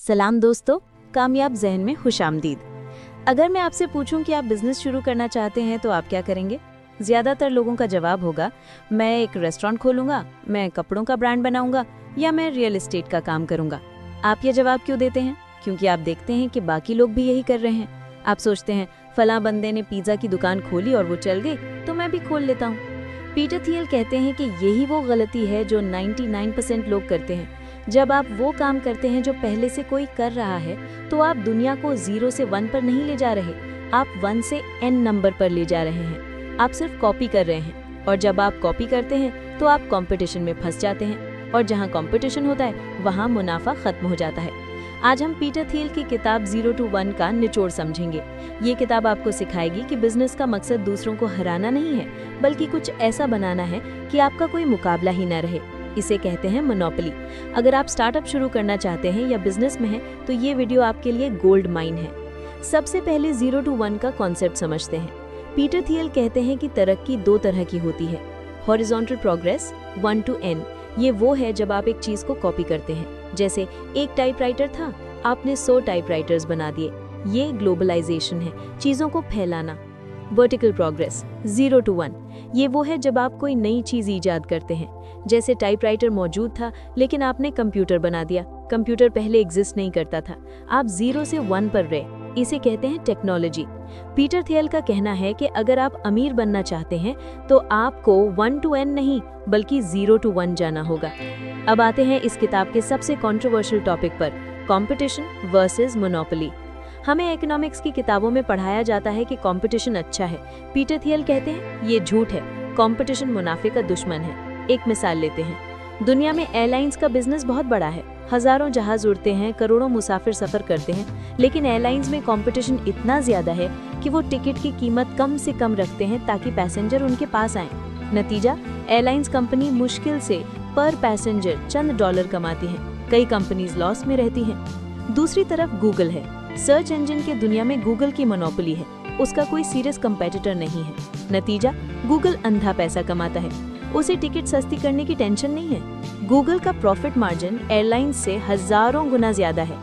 सलाम दोस्तों, कामयाब ज़हन में खुशामदीद। अगर मैं आपसे पूछूं कि आप बिजनेस शुरू करना चाहते हैं तो आप क्या करेंगे? ज़्यादातर लोगों का जवाब होगा, मैं एक रेस्टोरेंट खोलूंगा, मैं कपड़ों का ब्रांड बनाऊंगा या मैं रियल एस्टेट का काम करूंगा। आप ये जवाब क्यों देते हैं? क्योंकि आप देखते हैं कि बाकी लोग भी यही कर रहे हैं। आप सोचते हैं फलां बंदे ने पिज़्ज़ा की दुकान खोली और वो चल गई, तो मैं भी खोल लेता हूँ। पीटर थियल कहते हैं कि यही वो गलती है जो 99% लोग करते हैं। जब आप वो काम करते हैं जो पहले से कोई कर रहा है, तो आप दुनिया को 0 से 1 पर नहीं ले जा रहे, आप 1 से n नंबर पर ले जा रहे हैं। आप सिर्फ कॉपी कर रहे हैं, और जब आप कॉपी करते हैं तो आप कंपटीशन में फंस जाते हैं, और जहां कंपटीशन होता है वहां मुनाफा खत्म हो जाता है। आज हम पीटर थियल की किताब 0 to 1 का निचोड़ समझेंगे। ये किताब आपको सिखाएगी कि बिजनेस का मकसद दूसरों को हराना नहीं है, बल्कि कुछ ऐसा बनाना है कि आपका कोई मुकाबला ही न रहे। इसे कहते हैं मोनोपोली। अगर आप स्टार्टअप शुरू करना चाहते हैं या बिजनेस में हैं, तो ये वीडियो आपके लिए गोल्ड माइन है। सबसे पहले 0 to 1 का कॉन्सेप्ट समझते हैं। पीटर थियल कहते हैं कि तरक्की 2 तरह की होती है, हॉरिजॉन्टल प्रोग्रेस 1 to n। ये वो है जब आप एक चीज को कॉपी करते हैं, जैसे एक टाइपराइटर था, आपने 100 टाइपराइटर्स बना दिए। ये ग्लोबलाइजेशन है, चीजों को फैलाना। वर्टिकल प्रोग्रेस 0 to 1, ये वो है जब आप कोई नई चीज ईजाद करते हैं, जैसे टाइपराइटर मौजूद था लेकिन आपने कंप्यूटर बना दिया। कंप्यूटर पहले एग्जिस्ट नहीं करता था, आप 0 से 1 पर रहे। इसे कहते हैं टेक्नोलॉजी। पीटर थियल का कहना है कि अगर आप अमीर बनना चाहते हैं तो आपको 1 to n नहीं बल्कि 0 to 1 जाना होगा। अब आते हैं इस किताब के सबसे कंट्रोवर्शियल टॉपिक पर, कंपटीशन वर्सेस मोनोपोली। हमें इकोनॉमिक्स की किताबों में पढ़ाया जाता है कि कंपटीशन अच्छा है। पीटर थियल कहते हैं ये झूठ है, कंपटीशन मुनाफे का दुश्मन है। एक मिसाल लेते हैं, दुनिया में एयरलाइंस का बिजनेस बहुत बड़ा है, हजारों जहाज उड़ते हैं, करोड़ों मुसाफिर सफर करते हैं, लेकिन एयरलाइंस में कंपटीशन इतना ज्यादा है कि वो टिकट की कीमत कम से कम रखते हैं ताकि पैसेंजर उनके पास आए। नतीजा, एयरलाइंस कंपनी मुश्किल से पर पैसेंजर चंद डॉलर कमाती है, कई कंपनीज लॉस में रहती हैं। दूसरी तरफ गूगल है, सर्च इंजन के दुनिया में गूगल की मोनोपोली है, उसका कोई सीरियस कंपेटिटर नहीं है। नतीजा, गूगल अंधा पैसा कमाता है, उसे टिकट सस्ती करने की टेंशन नहीं है। गूगल का प्रॉफिट मार्जिन एयरलाइंस से हजारों गुना ज्यादा है।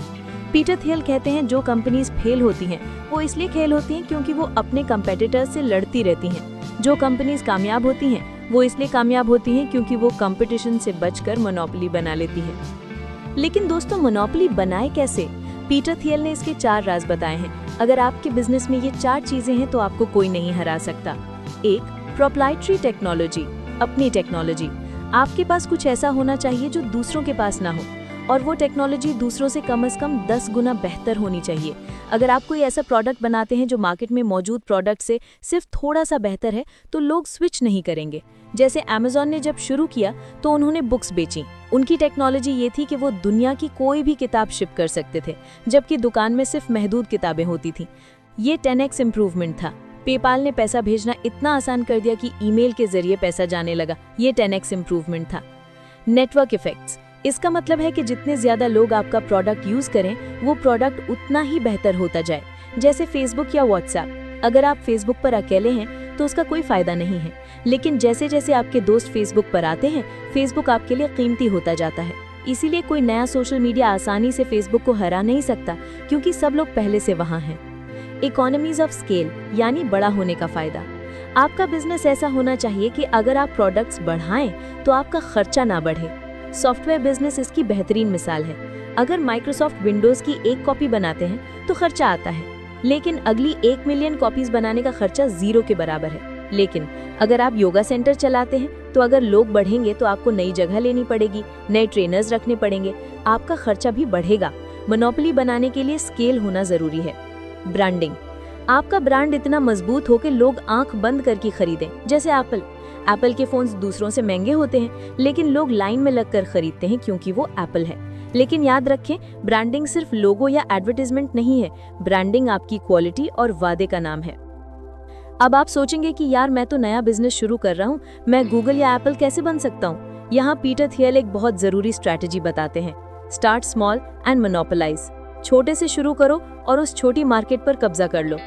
पीटर थियल कहते हैं जो कंपनीज फेल होती हैं वो इसलिए फेल होती हैं क्योंकि वो अपने कंपेटिटर से लड़ती रहती हैं। जो कंपनीज कामयाब होती हैं वो इसलिए कामयाब होती हैं क्योंकि वो कंपटीशन से बचकर मोनोपोली बना लेती हैं। लेकिन दोस्तों, मोनोपोली बनाए कैसे? पीटर थियल ने इसके 4 राज बताए हैं। अगर आपके बिजनेस में ये 4 चीजें हैं तो आपको कोई नहीं हरा सकता। 1. प्रोप्राइटरी टेक्नोलॉजी, अपनी टेक्नोलॉजी। आपके पास कुछ ऐसा होना चाहिए जो दूसरों के पास ना हो, और वो टेक्नोलॉजी दूसरों से कम 10 गुना बेहतर होनी चाहिए। अगर आप कोई ऐसा प्रोडक्ट बनाते हैं जो मार्केट में मौजूद प्रोडक्ट से सिर्फ थोड़ा सा बेहतर है, तो लोग स्विच नहीं करेंगे। जैसे Amazon ने जब शुरू किया तो उन्होंने बुक्स बेची। उनकी टेक्नोलॉजी ये थी कि वो दुनिया की कोई भी किताब शिप कर सकते थे, जबकि दुकान में सिर्फ महदूद किताबें होती थीं। ये 10x इम्प्रूवमेंट था। पेपाल ने पैसा भेजना इतना आसान कर दिया कि ईमेल के जरिए पैसा जाने लगा। ये 10x इम्प्रूवमेंट था। नेटवर्क इफेक्ट्स, इसका मतलब है कि जितने ज्यादा लोग आपका प्रोडक्ट यूज करें, वो प्रोडक्ट उतना ही बेहतर होता जाए। जैसे फेसबुक या व्हाट्सएप, अगर आप फेसबुक पर अकेले हैं तो उसका कोई फायदा नहीं है, लेकिन जैसे जैसे आपके दोस्त फेसबुक पर आते हैं, फेसबुक आपके लिए कीमती होता जाता है। इसीलिए कोई नया सोशल मीडिया आसानी से फेसबुक को हरा नहीं सकता, क्योंकि सब लोग पहले से वहां हैं। इकोनॉमीज ऑफ स्केल, यानी बड़ा होने का फायदा। आपका बिजनेस ऐसा होना चाहिए कि अगर आप प्रोडक्ट्स बढ़ाएं तो आपका खर्चा ना बढ़े। सॉफ्टवेयर बिजनेस इसकी बेहतरीन मिसाल है। अगर माइक्रोसॉफ्ट विंडोज की 1 कॉपी बनाते हैं तो खर्चा आता है, लेकिन अगली 1 मिलियन कॉपीज बनाने का खर्चा 0 के बराबर है। लेकिन अगर आप योगा सेंटर चलाते हैं तो अगर लोग बढ़ेंगे तो आपको नई जगह लेनी पड़ेगी, नए ट्रेनर्स रखने पड़ेंगे, आपका खर्चा भी बढ़ेगा। मोनोपोली बनाने के लिए स्केल होना जरूरी है। ब्रांडिंग, आपका ब्रांड इतना मजबूत हो कि लोग आंख बंद करके खरीदें। जैसे एप्पल के फोन्स दूसरों से महंगे होते हैं, लेकिन लोग लाइन में लगकर खरीदते हैं क्योंकि वो एप्पल है। लेकिन याद रखें, ब्रांडिंग सिर्फ लोगो या एडवर्टाइजमेंट नहीं है, ब्रांडिंग आपकी क्वालिटी और वादे का नाम है। अब आप सोचेंगे कि यार, मैं तो नया बिजनेस शुरू कर रहा हूँ, मैं गूगल या एप्पल कैसे बन सकता हूँ? यहाँ पीटर थियल एक बहुत जरूरी स्ट्रैटेजी बताते हैं। Start small and monopolise. छोटे से शुरू करो और उस छोटी मार्केट पर कब्जा कर लो।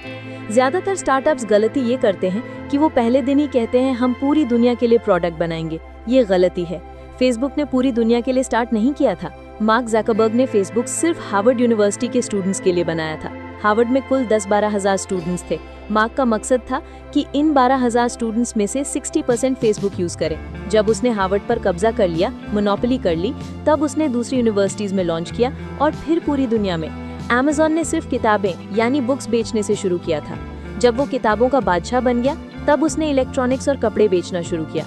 ज्यादातर स्टार्टअप्स गलती ये करते हैं कि वो पहले दिन ही कहते हैं हम पूरी दुनिया के लिए प्रोडक्ट बनाएंगे। ये गलती है। फेसबुक ने पूरी दुनिया के लिए स्टार्ट नहीं किया था। मार्क ज़करबर्ग ने फेसबुक सिर्फ हार्वर्ड यूनिवर्सिटी के स्टूडेंट्स के लिए बनाया था। हार्वर्ड में कुल 10-12 हज़ार स्टूडेंट्स थे। मार्क का मकसद था कि इन 12,000 स्टूडेंट्स में से 60% फेसबुक यूज करें। जब उसने हार्वर्ड पर कब्जा कर लिया, मोनोपोली कर ली, तब उसने दूसरी यूनिवर्सिटीज में लॉन्च किया और फिर पूरी दुनिया में। अमेज़न ने सिर्फ किताबें यानी बुक्स बेचने से शुरू किया था। जब वो किताबों का बादशाह बन गया, तब उसने इलेक्ट्रॉनिक्स और कपड़े बेचना शुरू किया।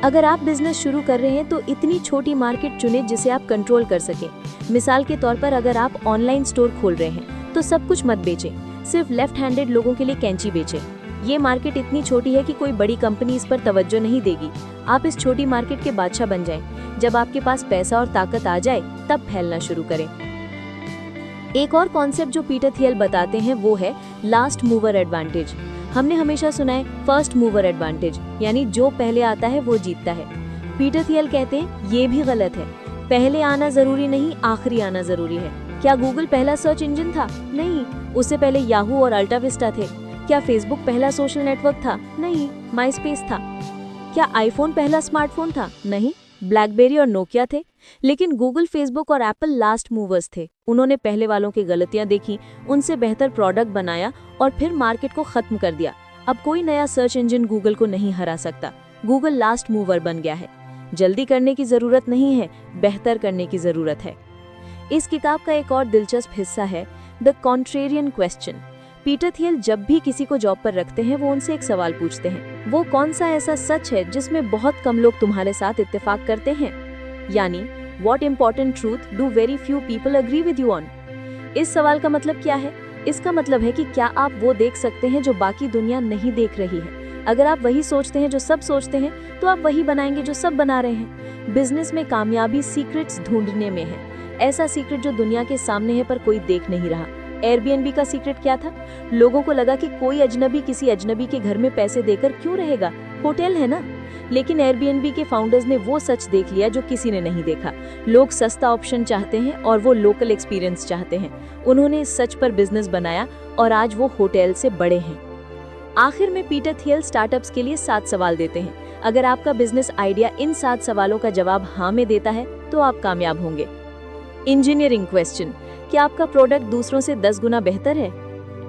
अगर आप बिजनेस शुरू कर रहे हैं तो इतनी छोटी मार्केट चुने जिसे आप कंट्रोल कर सकें। मिसाल के तौर पर अगर आप ऑनलाइन स्टोर खोल रहे हैं तो सब कुछ मत बेचें, सिर्फ लेफ्ट हैंडेड लोगों के लिए कैंची बेचें। ये मार्केट इतनी छोटी है कि कोई बड़ी कंपनी इस पर तवज्जो नहीं देगी। आप इस छोटी मार्केट के बादशाह बन जाएं। जब आपके पास पैसा और ताकत आ जाए तब फैलना शुरू करें। एक और कॉन्सेप्ट जो पीटर थियल बताते हैं वो है लास्ट मूवर एडवांटेज। हमने हमेशा सुना है फर्स्ट मूवर एडवांटेज, यानी जो पहले आता है वो जीतता है। पीटर थियल कहते हैं ये भी गलत है। पहले आना जरूरी नहीं, आखिरी आना जरूरी है। क्या गूगल पहला सर्च इंजन था? नहीं, उससे पहले याहू और अल्टा विस्टा थे। क्या फेसबुक पहला सोशल नेटवर्क था? नहीं, माइस्पेस था। क्या आईफोन पहला स्मार्टफोन था? नहीं, ब्लैकबेरी और नोकिया थे। लेकिन गूगल, फेसबुक और एप्पल लास्ट मूवर्स थे। उन्होंने पहले वालों की गलतियां देखी, उनसे बेहतर प्रोडक्ट बनाया और फिर मार्केट को खत्म कर दिया। अब कोई नया सर्च इंजन गूगल को नहीं हरा सकता। गूगल लास्ट मूवर बन गया है। जल्दी करने की जरूरत नहीं है, बेहतर करने की जरूरत है। इस किताब का एक और दिलचस्प हिस्सा है द कॉन्ट्रेरियन क्वेश्चन। पीटर थियल जब भी किसी को जॉब पर रखते हैं वो उनसे एक सवाल पूछते हैं, वो कौन सा ऐसा सच है जिसमें बहुत कम लोग तुम्हारे साथ इत्तेफाक करते हैं, यानी what important truth do very few people agree with you on. इस सवाल का मतलब क्या है? इसका मतलब है कि क्या आप वो देख सकते हैं जो बाकी दुनिया नहीं देख रही है। अगर आप वही सोचते हैं जो सब सोचते हैं तो आप वही बनाएंगे जो सब बना रहे हैं। बिजनेस में कामयाबी सीक्रेट्स ढूंढने में है, ऐसा सीक्रेट जो दुनिया के सामने है पर कोई देख नहीं रहा। एयरबीएनबी का सीक्रेट क्या था? लोगों को लगा कि कोई अजनबी किसी अजनबी के घर में पैसे देकर क्यों रहेगा, होटल है ना। लेकिन एयरबीएनबी के फाउंडर्स ने वो सच देख लिया जो किसी ने नहीं देखा। लोग सस्ता ऑप्शन चाहते हैं और वो लोकल एक्सपीरियंस चाहते हैं। उन्होंने इस सच पर बिजनेस बनाया और आज वो होटल से बड़े हैं। आखिर में पीटर थियल स्टार्टअप्स के लिए 7 सवाल देते हैं। अगर आपका बिजनेस आइडिया इन 7 सवालों का जवाब हाँ में देता है तो आप कामयाब होंगे। इंजीनियरिंग क्वेश्चन, क्या आपका प्रोडक्ट दूसरों से 10 गुना बेहतर है?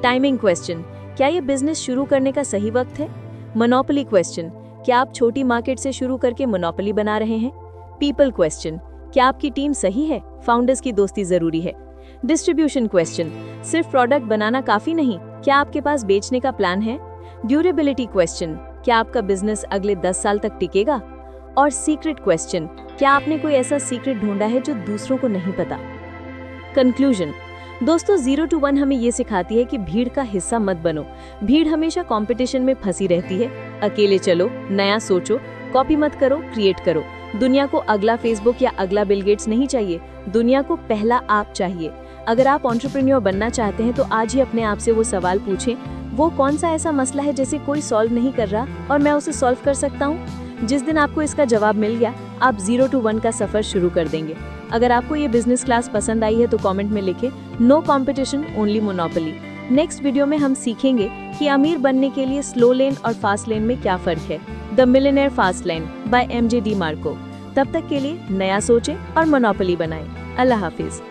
टाइमिंग क्वेश्चन, क्या ये बिजनेस शुरू करने का सही वक्त है? मोनोपोली क्वेश्चन, क्या आप छोटी मार्केट से शुरू करके मोनोपोली बना रहे हैं? पीपल क्वेश्चन, क्या आपकी टीम सही है? फाउंडर्स की दोस्ती जरूरी है। डिस्ट्रीब्यूशन क्वेश्चन, सिर्फ प्रोडक्ट बनाना काफी नहीं, क्या आपके पास बेचने का प्लान है? ड्यूरेबिलिटी क्वेश्चन, क्या आपका बिजनेस अगले 10 साल तक टिकेगा? और सीक्रेट क्वेश्चन, क्या आपने कोई ऐसा सीक्रेट ढूंढा है जो दूसरों को नहीं पता? कंक्लूजन, दोस्तों 0 to 1 हमें ये सिखाती है कि भीड़ का हिस्सा मत बनो। भीड़ हमेशा कंपटीशन में फंसी रहती है। अकेले चलो, नया सोचो, कॉपी मत करो, क्रिएट करो। दुनिया को अगला फेसबुक या अगला बिल गेट्स नहीं चाहिए, दुनिया को पहला आप चाहिए। अगर आप एंटरप्रेन्योर बनना चाहते हैं तो आज ही अपने आप से वो सवाल पूछें, वो कौन सा ऐसा मसला है जिसे कोई सॉल्व नहीं कर रहा और मैं उसे सॉल्व कर सकता हूँ। जिस दिन आपको इसका जवाब मिल गया, आप 0 to 1 का सफर शुरू कर देंगे। अगर आपको ये बिजनेस क्लास पसंद आई है तो कमेंट में लिखें, no competition only monopoly. Next video में हम सीखेंगे कि अमीर बनने के लिए स्लो लेन और फास्ट लेन में क्या फर्क है। The millionaire fast lane by MJ DeMarco। तब तक के लिए नया सोचें और मोनोपोली बनाएं। अल्लाह हाफिज।